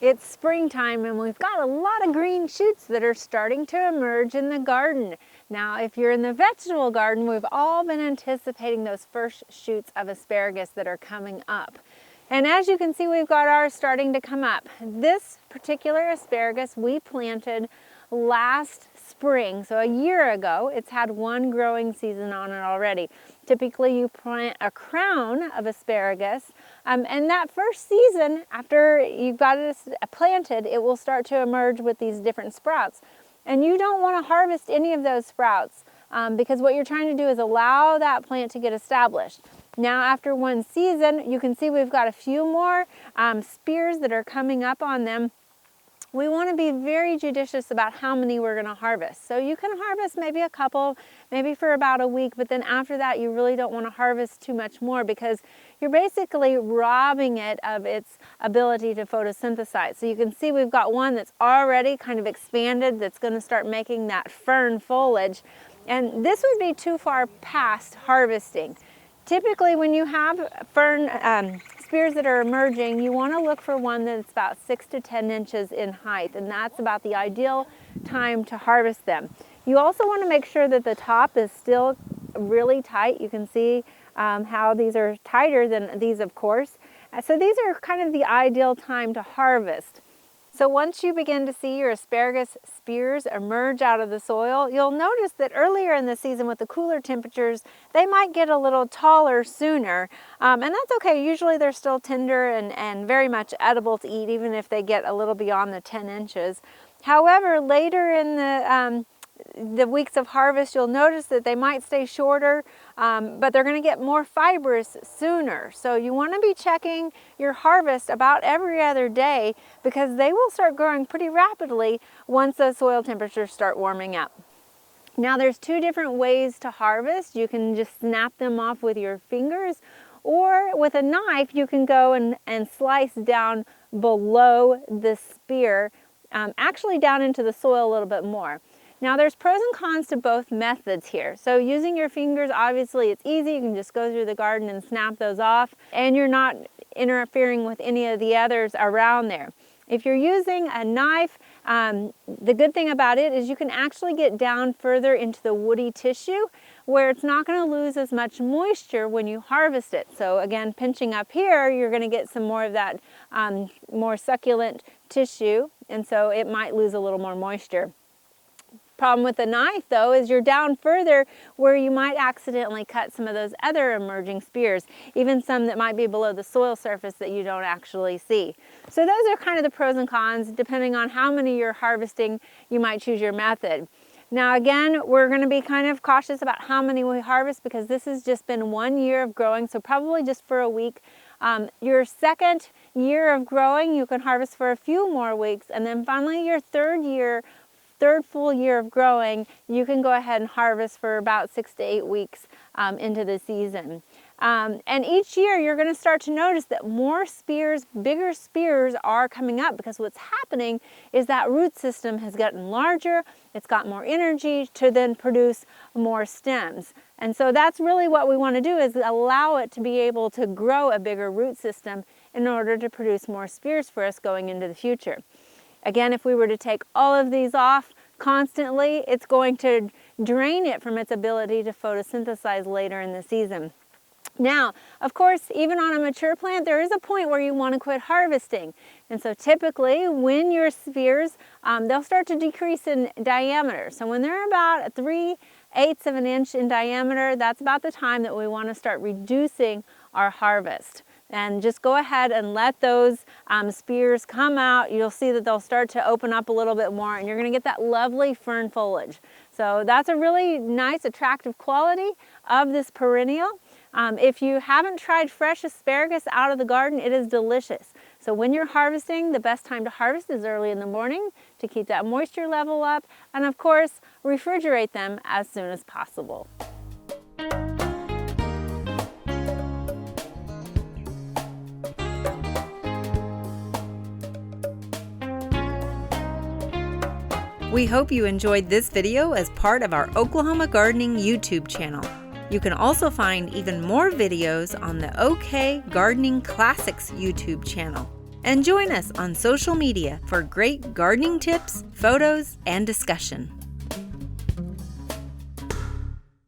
It's springtime and we've got a lot of green shoots that are starting to emerge in the garden. Now, if you're in the vegetable garden, we've all been anticipating those first shoots of asparagus that are coming up. And as you can see, we've got ours starting to come up. This particular asparagus we planted last spring, so a year ago. It's had one growing season on it already. Typically you plant a crown of asparagus, and that first season after you've got it planted, it will start to emerge with these different sprouts. And you don't want to harvest any of those sprouts because what you're trying to do is allow that plant to get established. Now after one season, you can see we've got a few more spears that are coming up on them. We want to be very judicious about how many we're going to harvest. So you can harvest maybe a couple, maybe for about a week, but then after that you really don't want to harvest too much more because you're basically robbing it of its ability to photosynthesize. So you can see we've got one that's already kind of expanded that's going to start making that fern foliage. And this would be too far past harvesting. Typically when you have fern spears that are emerging, you want to look for one that's about 6 to 10 inches in height, and that's about the ideal time to harvest them. You also want to make sure that the top is still really tight. You can see how these are tighter than these, of course. So these are kind of the ideal time to harvest. So once you begin to see your asparagus spears emerge out of the soil, you'll notice that earlier in the season with the cooler temperatures, they might get a little taller sooner. And that's okay. Usually they're still tender and very much edible to eat, even if they get a little beyond the 10 inches. However, later in the weeks of harvest, you'll notice that they might stay shorter, but they're going to get more fibrous sooner. So you want to be checking your harvest about every other day because they will start growing pretty rapidly once the soil temperatures start warming up. Now there's two different ways to harvest. You can just snap them off with your fingers, or with a knife you can go and slice down below the spear, actually down into the soil a little bit more. Now there's pros and cons to both methods here. So using your fingers, obviously it's easy. You can just go through the garden and snap those off, and you're not interfering with any of the others around there. If you're using a knife, the good thing about it is you can actually get down further into the woody tissue where it's not going to lose as much moisture when you harvest it. So again, pinching up here, you're going to get some more of that more succulent tissue, and so it might lose a little more moisture. Problem with the knife though is you're down further where you might accidentally cut some of those other emerging spears, even some that might be below the soil surface that you don't actually see. So those are kind of the pros and cons. Depending on how many you're harvesting, you might choose your method. Now again, we're going to be kind of cautious about how many we harvest because this has just been 1 year of growing, so probably just for a week. Your second year of growing, you can harvest for a few more weeks, and then finally your third full year of growing, you can go ahead and harvest for about 6 to 8 weeks into the season. And each year you're going to start to notice that more spears, bigger spears are coming up because what's happening is that root system has gotten larger, it's got more energy to then produce more stems. And so that's really what we want to do, is allow it to be able to grow a bigger root system in order to produce more spears for us going into the future. Again, if we were to take all of these off constantly, it's going to drain it from its ability to photosynthesize later in the season. Now, of course, even on a mature plant, there is a point where you want to quit harvesting. And so typically when your spears, they'll start to decrease in diameter. So when they're about 3/8 of an inch in diameter, that's about the time that we want to start reducing our harvest. And just go ahead and let those spears come out. You'll see that they'll start to open up a little bit more, and you're going to get that lovely fern foliage. So that's a really nice, attractive quality of this perennial. If you haven't tried fresh asparagus out of the garden, it is delicious. So when you're harvesting, the best time to harvest is early in the morning to keep that moisture level up, and of course, refrigerate them as soon as possible. We hope you enjoyed this video as part of our Oklahoma Gardening YouTube channel. You can also find even more videos on the OK Gardening Classics YouTube channel. And join us on social media for great gardening tips, photos, and discussion.